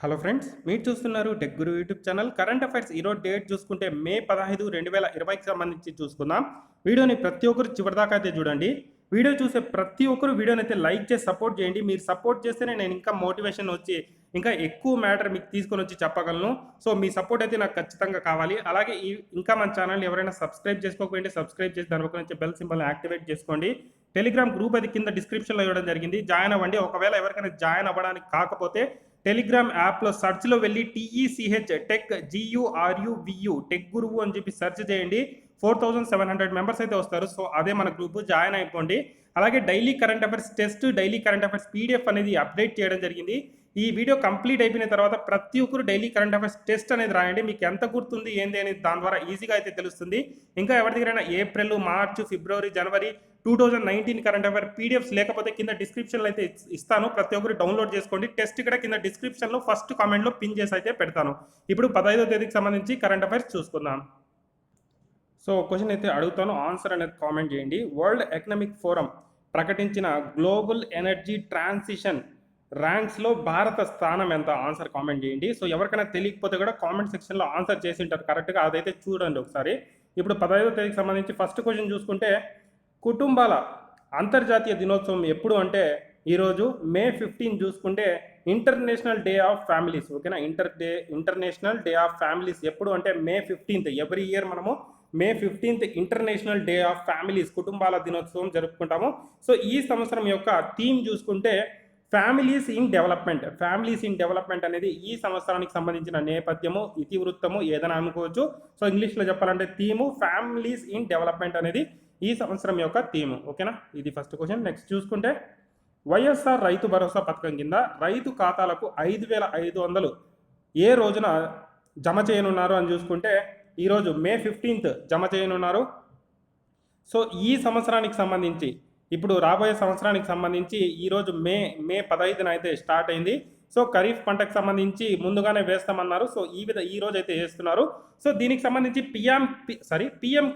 Hello friends, మీరు చూస్తున్నారు tech గురు YouTube channel. Current affairs ఈరోజు డేట్ చూసుకుంటే మే 15, 2020కి సంబంధించి చూసుకుందాం. వీడియోని ప్రతి ఒక్కరు చివరిదాకా అయితే చూడండి. వీడియో చూసే ప్రతి ఒక్కరు వీడియోని అయితే లైక్ చేసి సపోర్ట్ చేయండి. మీరు సపోర్ట్ చేస్తేనే నేను ఇంకా మోటివేషన్ వచ్చి ఇంకా ఎక్కువ మ్యాటర్ మీకు తీసుకొని వచ్చి చెప్పగలను. సో మీ సపోర్ట్ అయితే నాకు ఖచ్చితంగా కావాలి. అలాగే ఇంకా మన ఛానల్ ఎవరైనా సబ్స్క్రైబ్ చేసుకోకపోతే సబ్స్క్రైబ్ చేసి దాని పక్కన వచ్చే బెల్ సింబల్ని యాక్టివేట్ చేసుకోండి. టెలిగ్రామ్ గ్రూప్ అది కింద డిస్క్రిప్షన్లో ఇవ్వడం జరిగింది, జాయిన్ అవ్వండి. ఒకవేళ ఎవరికైనా జాయిన్ అవ్వడానికి కాకపోతే టెలిగ్రామ్ యాప్లో సెర్చ్లో వెళ్ళి టీఈసిహెచ్ టెక్ GURUVU టెక్ గురువు అని చెప్పి సెర్చ్ చేయండి. 4700 మెంబర్స్ అయితే వస్తారు. సో అదే మన గ్రూప్, జాయిన్ అయిపోండి. అలాగే daily current affairs test, daily current affairs PDF అనేది అప్డేట్ చేయడం జరిగింది. ఈ వీడియో కంప్లీట్ అయిపోయిన తర్వాత ప్రతి ఒక్కరు డైలీ కరెంట్ అఫైర్స్ టెస్ట్ అనేది రాయండి. మీకు ఎంత గుర్తుంది ఏంది అనేది దాని ద్వారా ఈజీగా అయితే తెలుస్తుంది. ఇంకా ఎవరి దగ్గరైనా ఏప్రిల్, మార్చ్, ఫిబ్రవరి, జనవరి 2019 కరెంట్ అఫైర్ పీడిఎఫ్స్ లేకపోతే కింద డిస్క్రిప్షన్లో అయితే ఇస్తాను. ప్రతి ఒక్కరు డౌన్లోడ్ చేసుకోండి. టెస్ట్ ఇక్కడ కింద డిస్క్రిప్షన్లో ఫస్ట్ కామెంట్లో పిన్ చేసి అయితే పెడతాను. ఇప్పుడు 15వ తేదీకి సంబంధించి కరెంట్ అఫైర్స్ చూసుకుందాం. సో క్వశ్చన్ అయితే అడుగుతాను, ఆన్సర్ అనేది కామెంట్ చేయండి. వరల్డ్ ఎకనామిక్ ఫోరం ప్రకటించిన గ్లోబల్ ఎనర్జీ ట్రాన్సిషన్ ర్యాంక్స్లో భారత స్థానం ఎంత? ఆన్సర్ కామెంట్ చేయండి. సో ఎవరికైనా తెలియకపోతే కూడా కామెంట్ సెక్షన్లో ఆన్సర్ చేసి ఉంటారు కరెక్ట్గా, అదైతే చూడండి ఒకసారి. ఇప్పుడు 15వ తేదీకి సంబంధించి ఫస్ట్ క్వశ్చన్ చూసుకుంటే, కుటుంబాల అంతర్జాతీయ దినోత్సవం ఎప్పుడు అంటే ఈరోజు మే 15 చూసుకుంటే ఇంటర్నేషనల్ డే ఆఫ్ ఫ్యామిలీస్. ఓకేనా, ఇంటర్నేషనల్ డే ఆఫ్ ఫ్యామిలీస్ ఎప్పుడు అంటే మే 15. ఎవ్రీ ఇయర్ మనము మే 15 ఇంటర్నేషనల్ డే ఆఫ్ ఫ్యామిలీస్ కుటుంబాల దినోత్సవం జరుపుకుంటాము. సో ఈ సంవత్సరం యొక్క థీమ్ చూసుకుంటే families in development. Families in development అనేది ఈ సంవత్సరానికి సంబంధించిన నేపథ్యము, ఇతివృత్తము ఏదైనా అనుకోవచ్చు. సో ఇంగ్లీష్లో చెప్పాలంటే థీము ఫ్యామిలీస్ ఇన్ డెవలప్మెంట్ అనేది ఈ సంవత్సరం యొక్క థీము. ఓకేనా, ఇది ఫస్ట్ క్వశ్చన్. నెక్స్ట్ చూసుకుంటే, వైఎస్ఆర్ రైతు భరోసా పథకం కింద రైతు ఖాతాలకు 5500 ఏ రోజున జమ చేయనున్నారు అని చూసుకుంటే ఈరోజు మే 15 జమ చేయనున్నారు. సో ఈ సంవత్సరానికి సంబంధించి ఇప్పుడు రాబోయే సంవత్సరానికి సంబంధించి ఈరోజు మే 15న అయితే స్టార్ట్ అయింది. సో ఖరీఫ్ పంటకు సంబంధించి ముందుగానే వేస్తామన్నారు. సో ఈ రోజు అయితే వేస్తున్నారు. సో దీనికి సంబంధించి పిఎం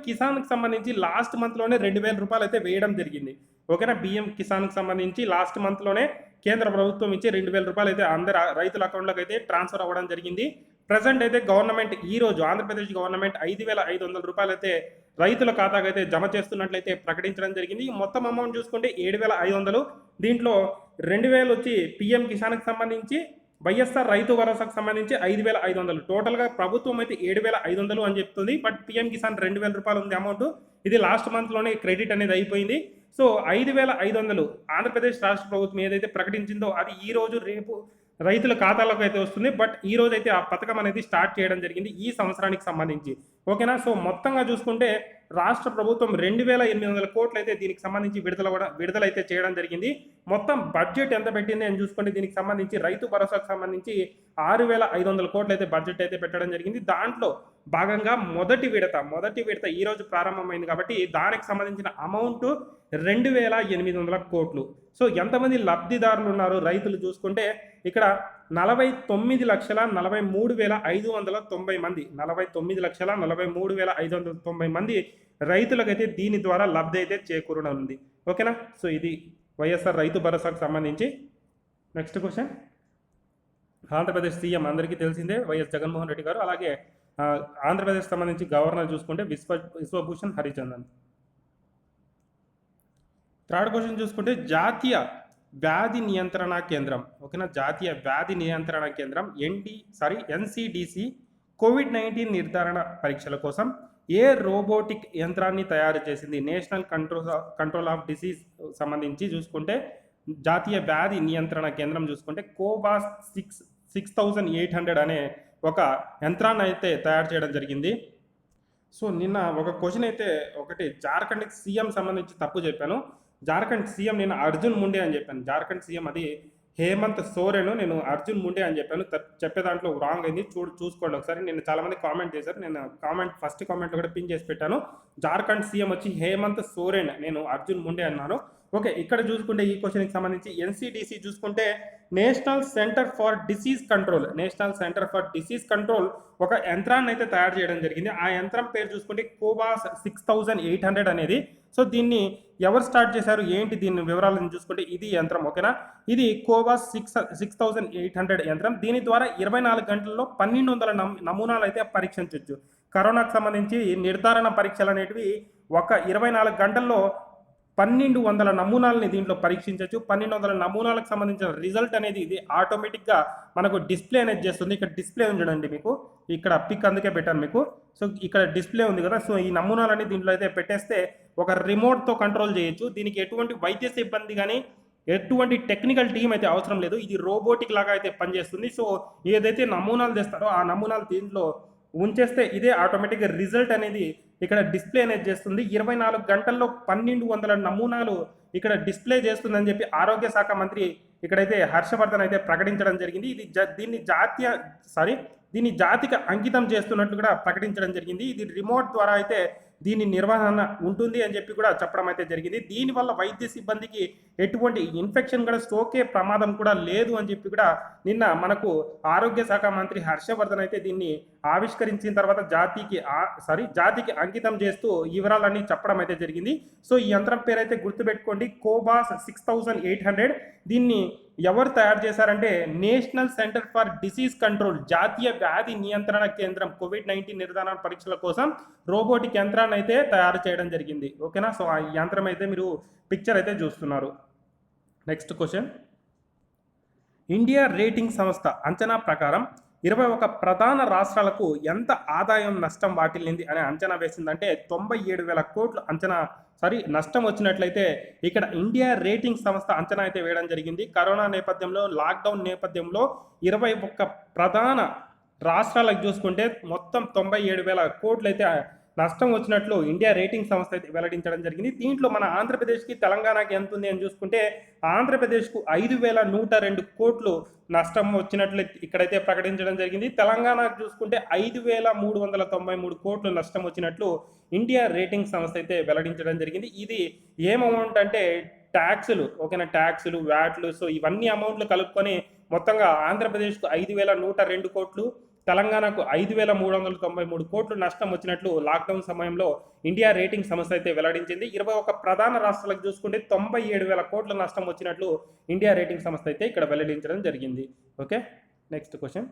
కిసాన్కి సంబంధించి లాస్ట్ మంత్లోనే 2000 రూపాయలు అయితే వేయడం జరిగింది. ఓకేనా, పిఎం కిసాన్కి సంబంధించి లాస్ట్ మంత్లోనే కేంద్ర ప్రభుత్వం ఇచ్చి 2000 రూపాయలు అయితే అందరు రైతుల అకౌంట్లోకి అయితే ట్రాన్స్ఫర్ అవ్వడం జరిగింది. ప్రజెంట్ అయితే గవర్నమెంట్ ఈరోజు ఆంధ్రప్రదేశ్ గవర్నమెంట్ 5500 రూపాయలు అయితే రైతుల ఖాతాకు అయితే జమ చేస్తున్నట్లయితే ప్రకటించడం జరిగింది. మొత్తం అమౌంట్ చూసుకుంటే 7500. దీంట్లో 2000 వచ్చి పిఎం కిసాన్కి సంబంధించి, వైఎస్ఆర్ రైతు భరోసాకు సంబంధించి 5500. టోటల్గా ప్రభుత్వం అయితే 7500 అని చెప్తుంది. బట్ పిఎం కిసాన్ 2000 రూపాయలు ఉంది అమౌంట్. ఇది లాస్ట్ మంత్లోనే క్రెడిట్ అనేది అయిపోయింది. సో 5500 ఆంధ్రప్రదేశ్ రాష్ట్ర ప్రభుత్వం ఏదైతే ప్రకటించిందో అది ఈ రోజు రేపు రైతుల ఖాతాలకు అయితే వస్తుంది. బట్ ఈ రోజు అయితే ఆ పథకం అనేది స్టార్ట్ చేయడం జరిగింది ఈ సంవత్సరానికి సంబంధించి. ఓకేనా, సో మొత్తంగా చూసుకుంటే రాష్ట్ర ప్రభుత్వం 2800 కోట్లు అయితే దీనికి సంబంధించి విడుదలైతే చేయడం జరిగింది. మొత్తం బడ్జెట్ ఎంత పెట్టింది అని చూసుకుంటే దీనికి సంబంధించి రైతు భరోసాకు సంబంధించి 6500 కోట్లు అయితే బడ్జెట్ అయితే పెట్టడం జరిగింది. దాంట్లో భాగంగా మొదటి విడత ఈ రోజు ప్రారంభమైంది కాబట్టి దానికి సంబంధించిన అమౌంట్ 2800 కోట్లు. సో ఎంతమంది లబ్ధిదారులు ఉన్నారు రైతులు చూసుకుంటే ఇక్కడ 49,43,590 మంది, 49,43,590 మంది రైతులకైతే దీని ద్వారా లబ్ధి అయితే చేకూరనుంది. ఓకేనా, సో ఇది వైఎస్ఆర్ రైతు భరోసాకు సంబంధించి. నెక్స్ట్ క్వశ్చన్, ఆంధ్రప్రదేశ్ సీఎం అందరికీ తెలిసిందే వైఎస్ జగన్మోహన్ రెడ్డి గారు. అలాగే ఆంధ్రప్రదేశ్ సంబంధించి గవర్నర్ చూసుకుంటే విశ్వభూషణ్ హరిచందన్. థర్డ్ క్వశ్చన్ చూసుకుంటే, జాతీయ వ్యాధి నియంత్రణ కేంద్రం. ఓకేనా, జాతీయ వ్యాధి నియంత్రణ కేంద్రం NCDC COVID-19 నిర్ధారణ పరీక్షల కోసం ఏ రోబోటిక్ యంత్రాన్ని తయారు చేసింది? నేషనల్ కంట్రోల్ ఆఫ్ డిసీజ్ సంబంధించి చూసుకుంటే జాతీయ వ్యాధి నియంత్రణ కేంద్రం చూసుకుంటే కోవాస్ 6800 అనే ఒక యంత్రాన్ని అయితే తయారు చేయడం జరిగింది. సో నిన్న ఒక క్వశ్చన్ అయితే జార్ఖండ్ సీఎం సంబంధించి తప్పు చెప్పాను. జార్ఖండ్ సీఎం నేను అర్జున్ ముండే అని చెప్పాను. జార్ఖండ్ సీఎం అది హేమంత్ సోరెన్, నేను అర్జున్ ముండే అని చెప్పాను. చెప్పే దాంట్లో రాంగ్ అయింది, చూసుకోండి ఒకసారి. నేను చాలామంది కామెంట్ చేశారు, నేను ఫస్ట్ కామెంట్ కూడా పిన్ చేసి పెట్టాను. జార్ఖండ్ సీఎం వచ్చి హేమంత్ సోరెన్, నేను అర్జున్ ముండే అన్నాను. ఓకే, ఇక్కడ చూసుకుంటే ఈ క్వశ్చన్కి సంబంధించి NCDC చూసుకుంటే national centre for disease control ఒక యంత్రాన్ని అయితే తయారు చేయడం జరిగింది. ఆ యంత్రం పేరు చూసుకుంటే కోవాస్ 6800 అనేది. సో దీన్ని ఎవరు స్టార్ట్ చేశారు ఏంటి దీని వివరాలను చూసుకుంటే ఇది యంత్రం ఓకేనా. ఇది కోవాస్ 6800 యంత్రం. దీని ద్వారా 24 గంటల్లో 1200 నమూనాలు అయితే పరీక్షించవచ్చు. కరోనాకు సంబంధించి నిర్ధారణ పరీక్షలు అనేటివి ఒక 24 గంటల్లో 1200 నమూనాలని దీంట్లో పరీక్షించవచ్చు. 1200 నమూనాలకు సంబంధించిన రిజల్ట్ అనేది ఇది ఆటోమేటిక్గా మనకు డిస్ప్లే అనేది చేస్తుంది. ఇక్కడ డిస్ప్లే ఉంది చూడండి, మీకు ఇక్కడ పిక్ అందుకే పెట్టాను మీకు. సో ఇక్కడ డిస్ప్లే ఉంది కదా, సో ఈ నమూనాలని దీంట్లో అయితే పెట్టేస్తే ఒక రిమోట్తో కంట్రోల్ చేయొచ్చు. దీనికి ఎటువంటి వైద్య సిబ్బంది కానీ ఎటువంటి టెక్నికల్ టీం అయితే అవసరం లేదు. ఇది రోబోటిక్ లాగా అయితే పనిచేస్తుంది. సో ఏదైతే నమూనాలు తెస్తారో ఆ నమూనాలు దీంట్లో ఉంచేస్తే ఇదే ఆటోమేటిక్గా రిజల్ట్ అనేది ఇక్కడ డిస్ప్లే అనేది చేస్తుంది. 24 గంటల్లో 1200 నమూనాలు ఇక్కడ డిస్ప్లే చేస్తుందని చెప్పి ఆరోగ్య శాఖ మంత్రి ఇక్కడైతే హర్షవర్ధన్ అయితే ప్రకటించడం జరిగింది. ఇది దీన్ని జాతికి అంకితం చేస్తున్నట్లు కూడా ప్రకటించడం జరిగింది. ఇది రిమోట్ ద్వారా అయితే దీని నిర్వహణ ఉంటుంది అని చెప్పి కూడా చెప్పడం అయితే జరిగింది. దీనివల్ల వైద్య సిబ్బందికి ఎటువంటి ఇన్ఫెక్షన్ కూడా సోకే ప్రమాదం కూడా లేదు అని చెప్పి కూడా నిన్న మనకు ఆరోగ్య శాఖ మంత్రి హర్షవర్ధన్ అయితే దీన్ని ఆవిష్కరించిన తర్వాత జాతికి అంకితం చేస్తూ ఈ వివరాలన్నీ చెప్పడం అయితే జరిగింది. సో ఈ యంత్రం పేరు అయితే గుర్తుపెట్టుకోండి, కోవాస్ 6800. దీన్ని ఎవరు తయారు చేశారంటే national centre for disease control, జాతీయ వ్యాధి నియంత్రణ కేంద్రం కోవిడ్-19 నిర్ధారణ పరీక్షల కోసం రోబోటిక్ యంత్రాన్ని అయితే తయారు చేయడం జరిగింది ఓకేనా. సో ఆ యంత్రం అయితే మీరు పిక్చర్ అయితే చూస్తున్నారు. నెక్స్ట్ క్వశ్చన్, ఇండియా రేటింగ్ సంస్థ అంచనా ప్రకారం 21 ప్రధాన రాష్ట్రాలకు ఎంత ఆదాయం నష్టం వాటిల్లింది అనే అంచనా వేసిందంటే 97,000 కోట్లు నష్టం వచ్చినట్లయితే ఇక్కడ ఇండియా రేటింగ్ సంస్థ అంచనా అయితే వేయడం జరిగింది. కరోనా నేపథ్యంలో, లాక్డౌన్ నేపథ్యంలో 21 ప్రధాన రాష్ట్రాలకు చూసుకుంటే మొత్తం 97,000 కోట్లు అయితే నష్టం వచ్చినట్లు ఇండియా రేటింగ్ సంస్థ అయితే వెల్లడించడం జరిగింది. దీంట్లో మన ఆంధ్రప్రదేశ్కి తెలంగాణకి ఎంత ఉంది అని చూసుకుంటే ఆంధ్రప్రదేశ్కు 5,102 కోట్లు నష్టం వచ్చినట్లు ఇక్కడైతే ప్రకటించడం జరిగింది. తెలంగాణకు చూసుకుంటే 5,393 కోట్లు నష్టం వచ్చినట్లు ఇండియా రేటింగ్ సంస్థ అయితే వెల్లడించడం జరిగింది. ఇది ఏం అమౌంట్ అంటే ట్యాక్సులు ఓకేనా, ట్యాక్సులు, వ్యాట్లు, సో ఇవన్నీ అమౌంట్లు కలుపుకొని మొత్తంగా ఆంధ్రప్రదేశ్కు 5,102 కోట్లు, తెలంగాణకు 5,393 కోట్లు నష్టం వచ్చినట్లు లాక్డౌన్ సమయంలో ఇండియా రేటింగ్ సంస్థ అయితే వెల్లడించింది. 21 ప్రధాన రాష్ట్రాలకు చూసుకుంటే 97,000 కోట్ల నష్టం వచ్చినట్లు ఇండియా రేటింగ్ సంస్థ అయితే ఇక్కడ వెల్లడించడం జరిగింది ఓకే. నెక్స్ట్ క్వశ్చన్,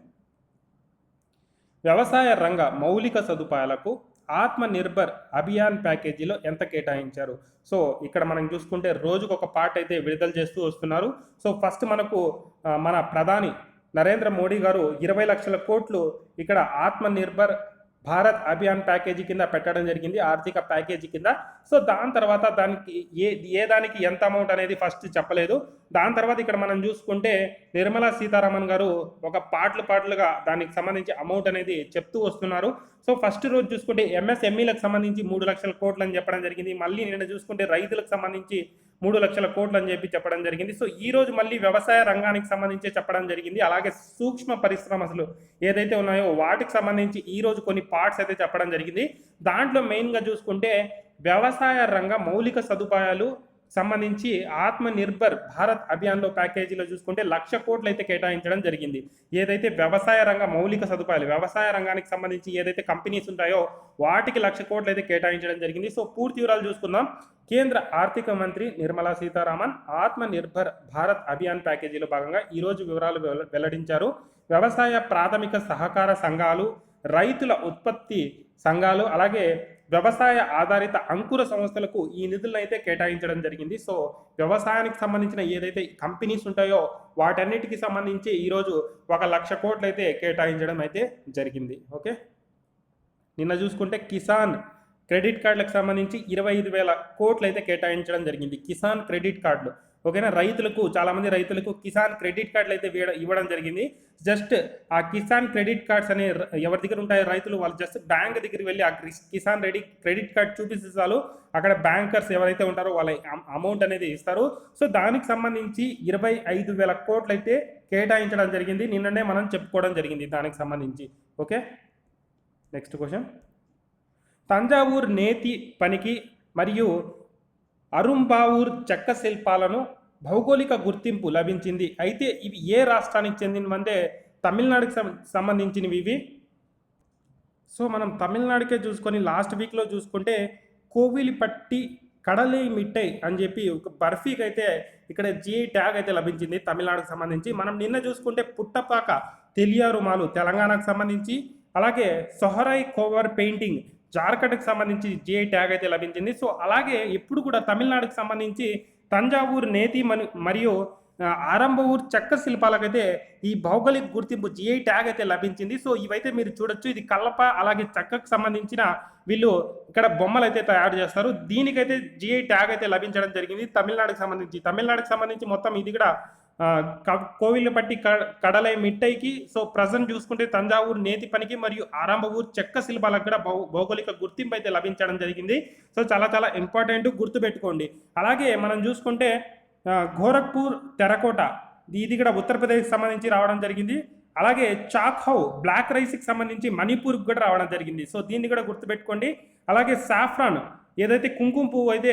వ్యవసాయ రంగ మౌలిక సదుపాయాలకు ఆత్మ నిర్భర్ అభియాన్ ప్యాకేజీలో ఎంత కేటాయించారు? సో ఇక్కడ మనం చూసుకుంటే రోజుకు ఒక పార్ట్ అయితే విడుదల చేస్తూ వస్తున్నారు. సో ఫస్ట్ మనకు మన ప్రధాని నరేంద్ర మోడీ గారు 20 లక్షల కోట్లు ఇక్కడ ఆత్మ నిర్భర్ భారత్ అభియాన్ ప్యాకేజీ కింద పెట్టడం జరిగింది, ఆర్థిక ప్యాకేజీ కింద. సో దాని తర్వాత దానికి దానికి ఎంత అమౌంట్ అనేది ఫస్ట్ చెప్పలేదు. దాని తర్వాత ఇక్కడ మనం చూసుకుంటే నిర్మలా సీతారామన్ గారు ఒక పార్ట్లుగా దానికి సంబంధించి అమౌంట్ అనేది చెప్తూ వస్తున్నారు. సో ఫస్ట్ రోజు చూసుకుంటే ఎంఎస్ఎంఈలకు సంబంధించి 3 లక్షల కోట్లు అని చెప్పడం జరిగింది. మళ్ళీ నిన్న చూసుకుంటే రైతులకు సంబంధించి 3 లక్షల కోట్లు అని చెప్పడం జరిగింది. సో ఈ రోజు మళ్ళీ వ్యవసాయ రంగానికి సంబంధించి చెప్పడం జరిగింది. అలాగే సూక్ష్మ పరిశ్రమలు ఏదైతే ఉన్నాయో వాటికి సంబంధించి ఈ రోజు కొన్ని పార్ట్స్ అయితే చెప్పడం జరిగింది. దాంట్లో మెయిన్గా చూసుకుంటే వ్యవసాయ రంగ మౌలిక సదుపాయాలు సంబంధించి ఆత్మ నిర్భర్ భారత్ అభియాన్లో ప్యాకేజీలో చూసుకుంటే 1,00,000 కోట్లు అయితే కేటాయించడం జరిగింది. ఏదైతే వ్యవసాయ రంగ మౌలిక సదుపాయాలు, వ్యవసాయ రంగానికి సంబంధించి ఏదైతే కంపెనీస్ ఉంటాయో వాటికి 1,00,000 కోట్లు అయితే కేటాయించడం జరిగింది. సో పూర్తి వివరాలు చూసుకుందాం. కేంద్ర ఆర్థిక మంత్రి నిర్మలా సీతారామన్ ఆత్మ నిర్భర్ భారత్ అభియాన్ ప్యాకేజీలో భాగంగా ఈరోజు వివరాలు వెల్లడించారు. వ్యవసాయ ప్రాథమిక సహకార సంఘాలు, రైతుల ఉత్పత్తి సంఘాలు, అలాగే వ్యవసాయ ఆధారిత అంకుర సంస్థలకు ఈ నిధులను అయితే కేటాయించడం జరిగింది. సో వ్యవసాయానికి సంబంధించిన ఏదైతే కంపెనీస్ ఉంటాయో వాటన్నిటికి సంబంధించి ఈరోజు 1,00,000 కోట్లు అయితే కేటాయించడం అయితే జరిగింది ఓకే. నిన్న చూసుకుంటే కిసాన్ క్రెడిట్ కార్డులకు సంబంధించి 25,000 కోట్లు అయితే కేటాయించడం జరిగింది. కిసాన్ క్రెడిట్ కార్డులు ఓకేనా, రైతులకు చాలామంది రైతులకు కిసాన్ క్రెడిట్ కార్డులు అయితే ఇవ్వడం జరిగింది. జస్ట్ ఆ కిసాన్ క్రెడిట్ కార్డ్స్ అనే ఎవరి దగ్గర ఉంటాయో రైతులు వాళ్ళు జస్ట్ బ్యాంక్ దగ్గరికి వెళ్ళి ఆ కిసాన్ క్రెడిట్ కార్డ్ చూపిస్తే చాలు, అక్కడ బ్యాంకర్స్ ఎవరైతే ఉంటారో వాళ్ళ అమౌంట్ అనేది ఇస్తారు. సో దానికి సంబంధించి 25,000 కోట్లు అయితే కేటాయించడం జరిగింది. నిన్ననే మనం చెప్పుకోవడం జరిగింది దానికి సంబంధించి ఓకే. నెక్స్ట్ క్వశ్చన్, తంజావూర్ నేతి పనికి మరియు అరుంబావూర్ చెక్క శిల్పాలను భౌగోళిక గుర్తింపు లభించింది. అయితే ఇవి ఏ రాష్ట్రానికి చెందినవంటే తమిళనాడుకి సంబంధించినవి ఇవి. సో మనం తమిళనాడుకే చూసుకొని లాస్ట్ వీక్లో చూసుకుంటే కోవిలిపట్టి కడలి మిఠాయి అని చెప్పి ఒక బర్ఫీకి అయితే ఇక్కడ జిఐ ట్యాగ్ అయితే లభించింది తమిళనాడుకు సంబంధించి. మనం నిన్న చూసుకుంటే పుట్టపాక తెలియారు మాలు తెలంగాణకు సంబంధించి, అలాగే సొహరై కోవర్ పెయింటింగ్ జార్ఖండ్కి సంబంధించి జిఐ ట్యాగ్ అయితే లభించింది. సో అలాగే ఎప్పుడు కూడా తమిళనాడుకు సంబంధించి తంజావూరు నేతి మరియు ఆరంభవూర్ చెక్క శిల్పాలకైతే ఈ భౌగోళిక గుర్తింపు జిఐ ట్యాగ్ అయితే లభించింది. సో ఇవైతే మీరు చూడొచ్చు, ఇది కలప అలాగే చెక్కకు సంబంధించిన వీళ్ళు ఇక్కడ బొమ్మలు అయితే తయారు చేస్తారు. దీనికైతే జిఐ ట్యాగ్ అయితే లభించడం జరిగింది తమిళనాడుకు సంబంధించి. తమిళనాడుకు సంబంధించి మొత్తం ఇది కూడా కోవిలపట్టి కడలై మిట్టైకి, సో ప్రజెంట్ చూసుకుంటే తంజావూరు నేతి పనికి మరియు ఆరంభవూర్ చెక్క శిల్పాలకు కూడా భౌగోళిక గుర్తింపు అయితే లభించడం జరిగింది. సో చాలా చాలా ఇంపార్టెంట్, గుర్తుపెట్టుకోండి. అలాగే మనం చూసుకుంటే గోరఖ్పూర్ టెరకోట ఇది కూడా ఉత్తరప్రదేశ్కి సంబంధించి రావడం జరిగింది. అలాగే చాక్హౌ బ్లాక్ రైస్కి సంబంధించి మణిపూర్కి కూడా రావడం జరిగింది. సో దీన్ని కూడా గుర్తుపెట్టుకోండి. అలాగే సాఫ్రాన్ ఏదైతే కుంకుమ పువ్వు అయితే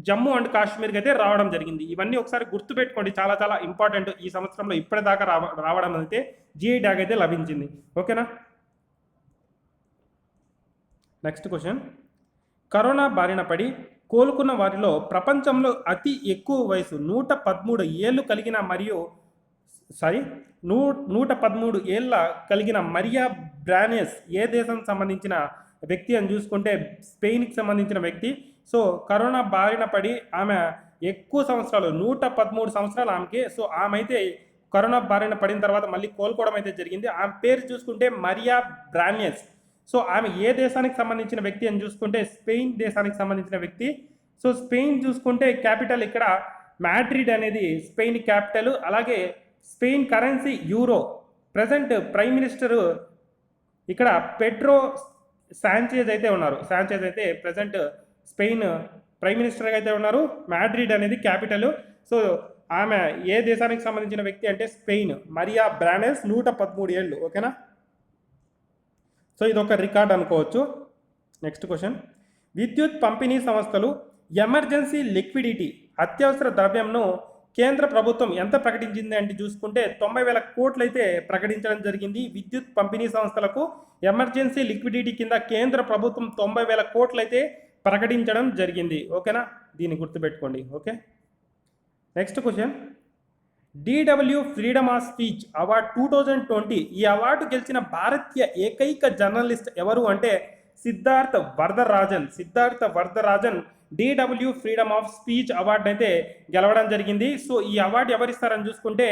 జమ్మూ అండ్ కాశ్మీర్కి అయితే రావడం జరిగింది. ఇవన్నీ ఒకసారి గుర్తుపెట్టుకోండి, చాలా చాలా ఇంపార్టెంట్. ఈ సంవత్సరంలో ఇప్పటిదాకా రావడం అయితే జిఐ ట్యాగ్ అయితే లభించింది. ఓకేనా. నెక్స్ట్ క్వశ్చన్, కరోనా బారిన పడి కోలుకున్న వారిలో ప్రపంచంలో అతి ఎక్కువ వయసు 113 ఏళ్ళు కలిగిన 113 ఏళ్ళ కలిగిన మరియా బ్రానెస్ ఏ దేశం సంబంధించిన వ్యక్తి అని చూసుకుంటే స్పెయిన్కి సంబంధించిన వ్యక్తి. సో కరోనా బారిన పడి ఆమె ఎక్కువ సంవత్సరాలు 113 సంవత్సరాలు ఆమెకి. సో ఆమె అయితే కరోనా బారిన పడిన తర్వాత మళ్ళీ కోలుకోవడం అయితే జరిగింది. ఆమె పేరు చూసుకుంటే మరియా బ్రానెస్. సో ఆమె ఏ దేశానికి సంబంధించిన వ్యక్తి అని చూసుకుంటే స్పెయిన్ దేశానికి సంబంధించిన వ్యక్తి. సో స్పెయిన్ చూసుకుంటే క్యాపిటల్ ఇక్కడ మాడ్రిడ్ అనేది స్పెయిన్ క్యాపిటల్. అలాగే Spain currency euro. Present prime minister ఇక్కడ పెడ్రో సాంచేజ్ అయితే ఉన్నారు. సాంచేజ్ అయితే ప్రజెంట్ స్పెయిన్ ప్రైమ్ మినిస్టర్గా అయితే ఉన్నారు. మాడ్రిడ్ అనేది క్యాపిటల్. సో ఆమె ఏ దేశానికి సంబంధించిన వ్యక్తి అంటే స్పెయిన్. మరియా బ్రానెస్ 113 ఏళ్ళు. ఓకేనా. సో ఇది ఒక రికార్డ్ అనుకోవచ్చు. నెక్స్ట్ క్వశ్చన్, విద్యుత్ పంపిణీ సంస్థలు ఎమర్జెన్సీ లిక్విడిటీ అత్యవసర ద్రవ్యంను కేంద్ర ప్రభుత్వం ఎంత ప్రకటించింది అంటే చూసుకుంటే 90,000 కోట్లు అయితే ప్రకటించడం జరిగింది. విద్యుత్ పంపిణీ సంస్థలకు ఎమర్జెన్సీ లిక్విడిటీ కింద కేంద్ర ప్రభుత్వం 90,000 కోట్లు అయితే ప్రకటించడం జరిగింది. ఓకేనా, దీన్ని గుర్తుపెట్టుకోండి. Okay. Next question, DW freedom of speech award 2020 ఈ అవార్డు గెలిచిన భారతీయ ఏకైక జర్నలిస్ట్ ఎవరు అంటే Siddharth Varadarajan DW freedom of speech award అయితే గెలవడం జరిగింది. సో ఈ అవార్డు ఎవరిస్తారని చూసుకుంటే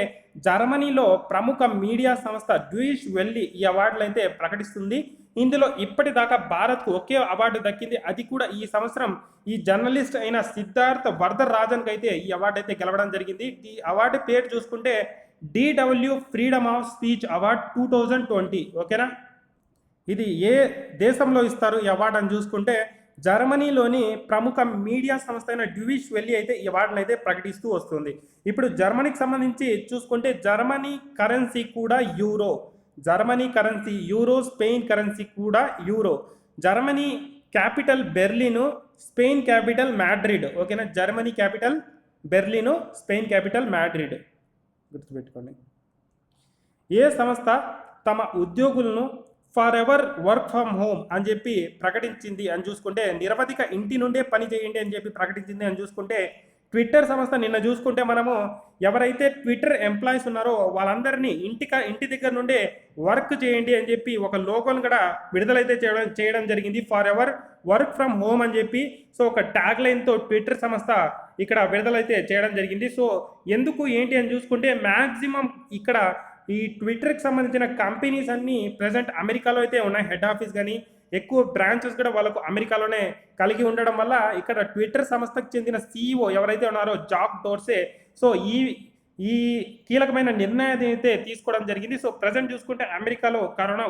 జర్మనీలో ప్రముఖ మీడియా సంస్థ డ్యూయిష్ వెల్లీ ఈ అవార్డులు అయితే ప్రకటిస్తుంది. ఇందులో ఇప్పటిదాకా భారత్కు ఒకే అవార్డు దక్కింది, అది కూడా ఈ సంవత్సరం ఈ జర్నలిస్ట్ అయిన సిద్ధార్థ్ వర్ధరాజన్కి అయితే ఈ అవార్డు అయితే గెలవడం జరిగింది. ఈ అవార్డు పేరు చూసుకుంటే DW freedom of speech award 2020. ఓకేనా. ఇది ఏ దేశంలో ఇస్తారు ఈ అవార్డు అని చూసుకుంటే జర్మనీలోని ప్రముఖ మీడియా సంస్థ అయిన డ్యూయిష్ వెల్లీ అయితే ఈ అవార్డును అయితే ప్రకటిస్తూ వస్తుంది. ఇప్పుడు జర్మనీకి సంబంధించి చూసుకుంటే జర్మనీ కరెన్సీ కూడా euro. Germany currency euro, Spain currency కూడా euro. Germany capital Berlin, Spain capital Madrid. ఓకేనా. Germany capital Berlin, Spain capital Madrid. గుర్తుపెట్టుకోండి. ఏ సంస్థ తమ ఉద్యోగులను for ever work from home అని చెప్పి ప్రకటించింది అని చూసుకుంటే నిరవధిక ఇంటి నుండే పని చేయండి అని చెప్పి ప్రకటించింది అని చూసుకుంటే ట్విట్టర్ సంస్థ. నిన్న చూసుకుంటే మనము ఎవరైతే ట్విట్టర్ ఎంప్లాయీస్ ఉన్నారో వాళ్ళందరినీ ఇంటి దగ్గర నుండే వర్క్ చేయండి అని చెప్పి ఒక లోగోను కూడా విడుదలైతే చేయడం జరిగింది, for ever work from home అని చెప్పి. సో ఒక ట్యాగ్ లైన్తో ట్విట్టర్ సంస్థ ఇక్కడ విడుదలైతే చేయడం జరిగింది. సో ఎందుకు ఏంటి అని చూసుకుంటే మ్యాక్సిమం ఇక్కడ ఈ ట్విట్టర్కి సంబంధించిన కంపెనీస్ అన్నీ ప్రజెంట్ అమెరికాలో అయితే ఉన్నాయి. హెడ్ ఆఫీస్ కానీ ఎక్కువ బ్రాంచెస్ కూడా వాళ్ళకు అమెరికాలోనే కలిగి ఉండడం వల్ల ఇక్కడ ట్విట్టర్ సంస్థకు చెందిన CEO ఎవరైతే ఉన్నారో జాక్ డోర్సే, సో ఈ కీలకమైన నిర్ణయాన్ని అయితే తీసుకోవడం జరిగింది. సో ప్రజెంట్ చూసుకుంటే అమెరికాలో కరోనా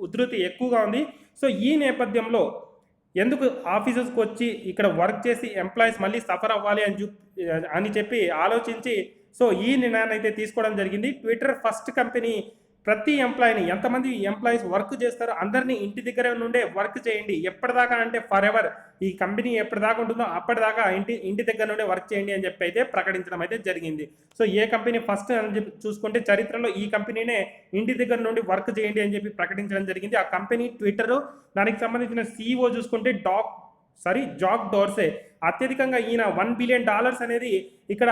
ఉధృతి ఎక్కువగా ఉంది. సో ఈ నేపథ్యంలో ఎందుకు ఆఫీసెస్కి వచ్చి ఇక్కడ వర్క్ చేసి ఎంప్లాయీస్ మళ్ళీ సఫర్ అవ్వాలి అని చెప్పి ఆలోచించి సో ఈ నిర్ణయాన్ని అయితే తీసుకోవడం జరిగింది. ట్విట్టర్ ఫస్ట్ కంపెనీ ప్రతి ఎంప్లాయీని ఎంతమంది ఎంప్లాయీస్ వర్క్ చేస్తారో అందరినీ ఇంటి దగ్గర నుండే వర్క్ చేయండి, ఎప్పటిదాకా అంటే ఫర్ ఎవర్ ఈ కంపెనీ ఎప్పటిదాకా ఉంటుందో అప్పటిదాకా ఇంటి దగ్గర నుండే వర్క్ చేయండి అని చెప్పి అయితే ప్రకటించడం అయితే జరిగింది. సో ఏ కంపెనీ ఫస్ట్ అని చెప్పి చూసుకుంటే చరిత్రలో ఈ కంపెనీనే ఇంటి దగ్గర నుండి వర్క్ చేయండి అని చెప్పి ప్రకటించడం జరిగింది. ఆ కంపెనీ ట్విట్టర్. దానికి సంబంధించిన CEO చూసుకుంటే జాక్ డోర్సే అత్యధికంగా ఈయన $1 బిలియన్ అనేది ఇక్కడ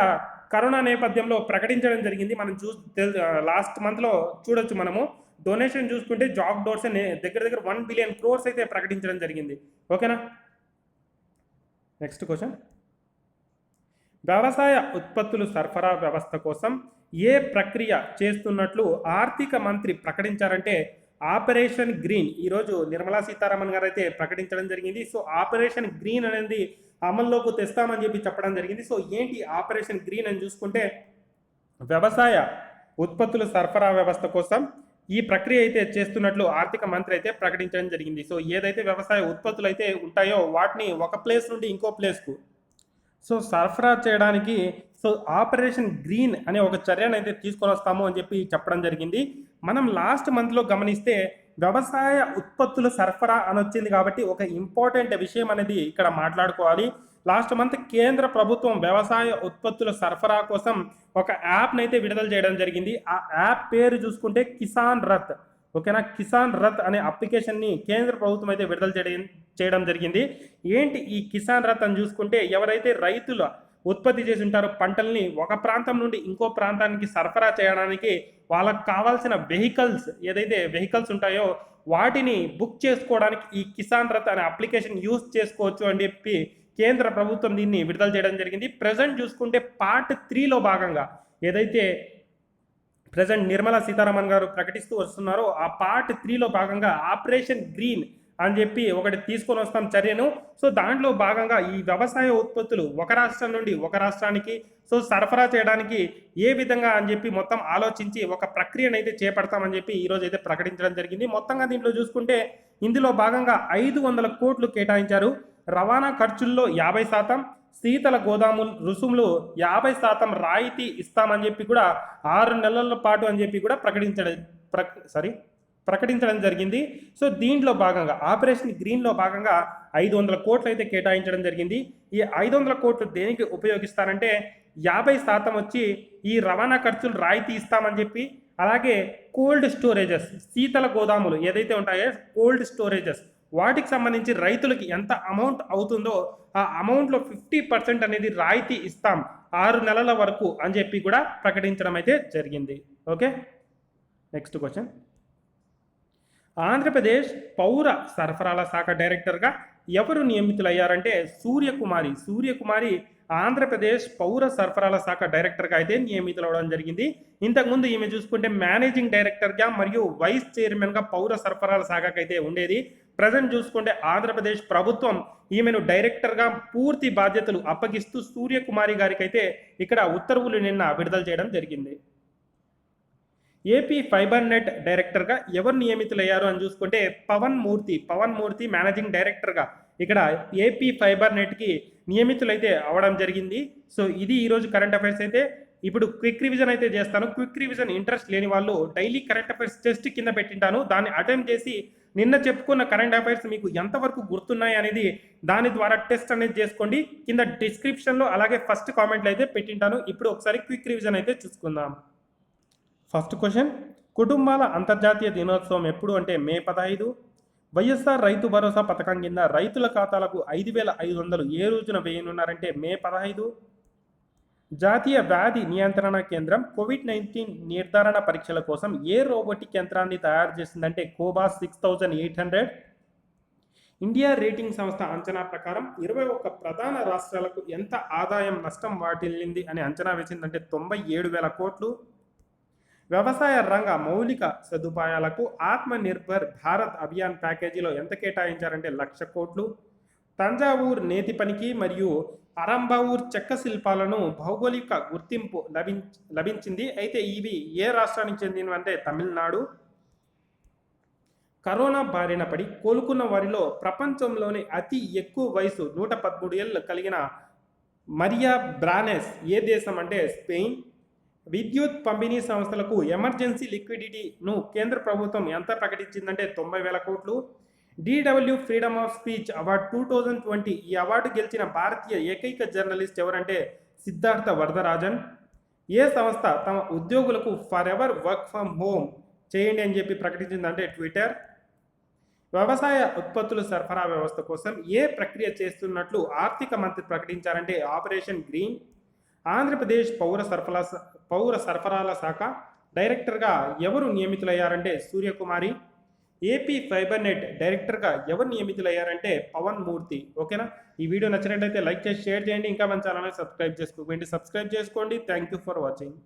కరోనా నేపథ్యంలో ప్రకటించడం జరిగింది. మనం లాస్ట్ మంత్లో చూడొచ్చు మనము. డొనేషన్ చూసుకుంటే జాక్ డోర్సే దగ్గర దగ్గర 1 బిలియన్ క్రోర్స్ అయితే ప్రకటించడం జరిగింది. ఓకేనా. నెక్స్ట్ క్వశ్చన్, వ్యవసాయ ఉత్పత్తులు సరఫరా వ్యవస్థ కోసం ఏ ప్రక్రియ చేస్తున్నట్లు ఆర్థిక మంత్రి ప్రకటించారంటే ఆపరేషన్ గ్రీన్. ఈరోజు నిర్మలా సీతారామన్ గారు అయితే ప్రకటించడం జరిగింది. సో ఆపరేషన్ గ్రీన్ అనేది అమల్లోకి తెస్తామని చెప్పి చెప్పడం జరిగింది. సో ఏంటి ఆపరేషన్ గ్రీన్ అని చూసుకుంటే వ్యవసాయ ఉత్పత్తుల సరఫరా వ్యవస్థ కోసం ఈ ప్రక్రియ అయితే చేస్తున్నట్లు ఆర్థిక మంత్రి అయితే ప్రకటించడం జరిగింది. సో ఏదైతే వ్యవసాయ ఉత్పత్తులు అయితే ఉంటాయో వాటిని ఒక ప్లేస్ నుండి ఇంకో ప్లేస్కు సో సరఫరా చేయడానికి సో ఆపరేషన్ గ్రీన్ అనే ఒక చర్యను అయితే తీసుకొని వస్తాము అని చెప్పి చెప్పడం జరిగింది. మనం లాస్ట్ మంత్లో గమనిస్తే వ్యవసాయ ఉత్పత్తుల సరఫరా అని వచ్చింది కాబట్టి ఒక ఇంపార్టెంట్ విషయం అనేది ఇక్కడ మాట్లాడుకోవాలి. లాస్ట్ మంత్ కేంద్ర ప్రభుత్వం వ్యవసాయ ఉత్పత్తుల సరఫరా కోసం ఒక యాప్ని అయితే విడుదల చేయడం జరిగింది. ఆ యాప్ పేరు చూసుకుంటే కిసాన్ రథ్. ఓకేనా. కిసాన్ రథ్ అనే అప్లికేషన్ని కేంద్ర ప్రభుత్వం అయితే విడుదల చేయడం జరిగింది. ఏంటి ఈ కిసాన్ రథ్ అని చూసుకుంటే ఎవరైతే రైతుల ఉత్పత్తి చేసి ఉంటారో పంటల్ని ఒక ప్రాంతం నుండి ఇంకో ప్రాంతానికి సరఫరా చేయడానికి వాళ్ళకు కావాల్సిన ఏదైతే వెహికల్స్ ఉంటాయో వాటిని బుక్ చేసుకోవడానికి ఈ కిసాన్ రథ్ అనే అప్లికేషన్ యూజ్ చేసుకోవచ్చు అని చెప్పి కేంద్ర ప్రభుత్వం దీన్ని విడుదల చేయడం జరిగింది. ప్రజెంట్ చూసుకుంటే పార్ట్ 3లో భాగంగా ఏదైతే ప్రజెంట్ నిర్మలా సీతారామన్ గారు ప్రకటిస్తూ వస్తున్నారో ఆ పార్ట్ 3లో భాగంగా ఆపరేషన్ గ్రీన్ అని చెప్పి ఒకటి తీసుకొని వస్తాం చర్యను. సో దాంట్లో భాగంగా ఈ వ్యవసాయ ఉత్పత్తులు ఒక రాష్ట్రం నుండి ఒక రాష్ట్రానికి సో సరఫరా చేయడానికి ఏ విధంగా అని చెప్పి మొత్తం ఆలోచించి ఒక ప్రక్రియను అయితే చేపడతామని చెప్పి ఈరోజు అయితే ప్రకటించడం జరిగింది. మొత్తంగా దీంట్లో చూసుకుంటే ఇందులో భాగంగా 500 కోట్లు కేటాయించారు. రవాణా ఖర్చుల్లో 50%, శీతల గోదాములు రుసుములు 50% రాయితీ ఇస్తామని చెప్పి కూడా 6 నెలల పాటు అని చెప్పి కూడా ప్రకటించడం జరిగింది. సో దీంట్లో భాగంగా ఆపరేషన్ గ్రీన్లో భాగంగా 500 కోట్లు అయితే కేటాయించడం జరిగింది. ఈ 500 కోట్లు దేనికి ఉపయోగిస్తారంటే 50% వచ్చి ఈ రవాణా ఖర్చులు రాయితీ ఇస్తామని చెప్పి, అలాగే కోల్డ్ స్టోరేజెస్ శీతల గోదాములు ఏదైతే ఉంటాయో కోల్డ్ స్టోరేజెస్ వాటికి సంబంధించి రైతులకి ఎంత అమౌంట్ అవుతుందో ఆ అమౌంట్లో 50% అనేది రాయితీ ఇస్తాం 6 నెలల వరకు అని చెప్పి కూడా ప్రకటించడం అయితే జరిగింది. ఓకే. నెక్స్ట్ క్వశ్చన్, ఆంధ్రప్రదేశ్ పౌర సరఫరాల శాఖ డైరెక్టర్గా ఎవరు నియమితులయ్యారంటే సూర్యకుమారి ఆంధ్రప్రదేశ్ పౌర సరఫరాల శాఖ డైరెక్టర్గా అయితే నియమితులవడం జరిగింది. ఇంతకుముందు ఈమె చూసుకుంటే మేనేజింగ్ డైరెక్టర్గా మరియు వైస్ చైర్మన్గా పౌర సరఫరాల శాఖకు అయితే ఉండేది. ప్రజెంట్ చూసుకుంటే ఆంధ్రప్రదేశ్ ప్రభుత్వం ఈమెను డైరెక్టర్గా పూర్తి బాధ్యతలు అప్పగిస్తూ సూర్యకుమారి గారికి అయితే ఇక్కడ ఉత్తర్వులు నిన్న విడుదల చేయడం జరిగింది. ఏపీ ఫైబర్ నెట్ డైరెక్టర్గా ఎవరు నియమితులయ్యారు అని చూసుకుంటే పవన్ మూర్తి మేనేజింగ్ డైరెక్టర్గా ఇక్కడ ఏపీ ఫైబర్ నెట్కి నియమితులైతే అవడం జరిగింది. సో ఇది ఈరోజు కరెంట్ అఫైర్స్ అయితే. ఇప్పుడు క్విక్ రివిజన్ అయితే చేస్తాను. క్విక్ రివిజన్ ఇంట్రెస్ట్ లేని వాళ్ళు డైలీ కరెంట్ అఫైర్స్ టెస్ట్ కింద పెట్టింటాను, దాన్ని అటెంప్ట్ చేసి నిన్న చెప్పుకున్న కరెంట్ అఫైర్స్ మీకు ఎంతవరకు గుర్తున్నాయి అనేది దాని ద్వారా టెస్ట్ అనేది చేసుకోండి. కింద డిస్క్రిప్షన్లో అలాగే ఫస్ట్ కామెంట్లో అయితే పెట్టింటాను. ఇప్పుడు ఒకసారి క్విక్ రివిజన్ అయితే చూసుకుందాం. ఫస్ట్ క్వశ్చన్, కుటుంబాల అంతర్జాతీయ దినోత్సవం ఎప్పుడు అంటే మే 15. వైఎస్ఆర్ రైతు భరోసా పథకం కింద రైతుల ఖాతాలకు 5,500 ఏ రోజున వేయనున్నారంటే మే 15. జాతీయ వ్యాధి నియంత్రణ కేంద్రం కోవిడ్-19 నిర్ధారణ పరీక్షల కోసం ఏ రోబోటిక్ యంత్రాన్ని తయారు చేసిందంటే కోబాస్ 6800. ఇండియా రేటింగ్ సంస్థ అంచనా ప్రకారం 21 ప్రధాన రాష్ట్రాలకు ఎంత ఆదాయం నష్టం వాటిల్లింది అని అంచనా వేసిందంటే 97,000 కోట్లు. వ్యవసాయ రంగ మౌలిక సదుపాయాలకు ఆత్మనిర్భర్ భారత్ అభియాన్ ప్యాకేజీలో ఎంత కేటాయించారంటే 1,00,000 కోట్లు. తంజావూర్ నేతి పనికి మరియు అరంబావూర్ చెక్క శిల్పాలను భౌగోళిక గుర్తింపు లభించింది. అయితే ఇవి ఏ రాష్ట్రానికి చెందినవంటే తమిళనాడు. కరోనా బారిన పడి కోలుకున్న వారిలో ప్రపంచంలోని అతి ఎక్కువ వయసు 113 ఏళ్ళు కలిగిన మరియా బ్రానెస్ ఏ దేశం అంటే స్పెయిన్. విద్యుత్ పంపిణీ సంస్థలకు ఎమర్జెన్సీ లిక్విడిటీను కేంద్ర ప్రభుత్వం ఎంత ప్రకటించిందంటే 90,000 కోట్లు. DW freedom of speech award 2020 ఈ అవార్డు గెలిచిన భారతీయ ఏకైక జర్నలిస్ట్ ఎవరంటే సిద్ధార్థ వరదరాజన్. ఏ సంస్థ తమ ఉద్యోగులకు for ever work from home చేయండి అని చెప్పి ప్రకటించిందంటే ట్విట్టర్. వ్యవసాయ ఉత్పత్తుల సరఫరా వ్యవస్థ కోసం ఏ ప్రక్రియ చేస్తున్నట్లు ఆర్థిక మంత్రి ప్రకటించారంటే ఆపరేషన్ గ్రీన్. ఆంధ్రప్రదేశ్ పౌర సరఫరాల శాఖ డైరెక్టర్గా ఎవరు నియమితులయ్యారంటే సూర్యకుమారి. ఏపీ ఫైబర్ నెట్ డైరెక్టర్గా ఎవరు నియమితులయ్యారంటే పవన్ మూర్తి. ఓకేనా? ఈ వీడియో నచ్చినట్లయితే లైక్ చేసి షేర్ చేయండి. ఇంకా మన ఛానల్ని సబ్స్క్రైబ్ చేసుకోండి. Thank you for watching.